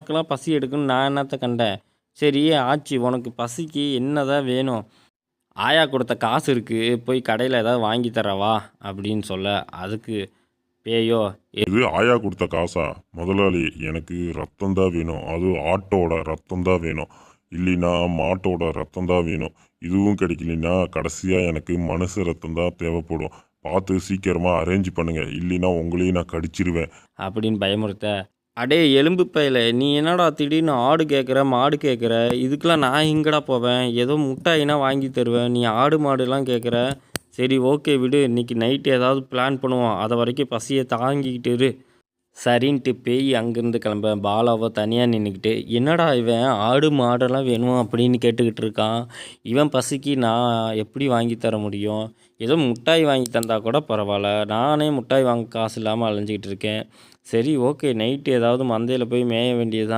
உனக்கெல்லாம் பசி எடுக்குன்னு நான் என்னத்த கண்டேன். சரி ஆச்சி உனக்கு பசிக்கு என்னதான் வேணும்? ஆயா கொடுத்த காசு இருக்கு. போய் கடையில ஏதாவது வாங்கி தரவா? அப்படின்னு சொல்ல, அதுக்கு பேயோ, இது ஆயா கொடுத்த காசா? முதலாளி, எனக்கு ரத்தம் தான் வேணும். அது ஆட்டோட ரத்தம் தான் வேணும். இல்லைன்னா மாட்டோட ரத்தம் தான் வேணும். இதுவும் கிடைக்கலனா கடைசியாக எனக்கு மனுஷ ரத்தம் தான் தேவைப்படும். பார்த்து சீக்கிரமா அரேஞ்ச் பண்ணுங்க. இல்லைன்னா உங்களையும் நான் கடிச்சிருவேன். அப்படின்னு பயமுறுத்த, அடே எலும்பு பயலே, நீ என்னடா திடீர்னு ஆடு கேட்குற, மாடு கேட்குற, இதுக்கெல்லாம் நான் எங்கடா போவேன்? ஏதோ முட்டாயினா வாங்கி தருவேன். நீ ஆடு மாடுலாம் கேட்குற. சரி ஓகே விடு, இன்னைக்கு நைட்டு ஏதாவது பிளான் பண்ணுவோம். அது வரைக்கும் பசியை தாங்கிக்கிட்டு இரு. சரின்ட்டு பேய் அங்கேருந்து கிளம்ப பாலாவை தனியாக நின்றுக்கிட்டு, என்னடா இவன் ஆடு மாடெல்லாம் வேணும் அப்படின்னு கேட்டுக்கிட்டு இருக்கான். இவன் பசிக்கு நான் எப்படி வாங்கி தர முடியும்? ஏதோ முட்டாய் வாங்கி தந்தால் கூட பரவாயில்ல, நானே முட்டாய் வாங்க காசு இல்லாமல் அலைஞ்சிக்கிட்டு இருக்கேன். சரி ஓகே, நைட்டு ஏதாவது மந்தையில் போய் மேய வேண்டியது தான்.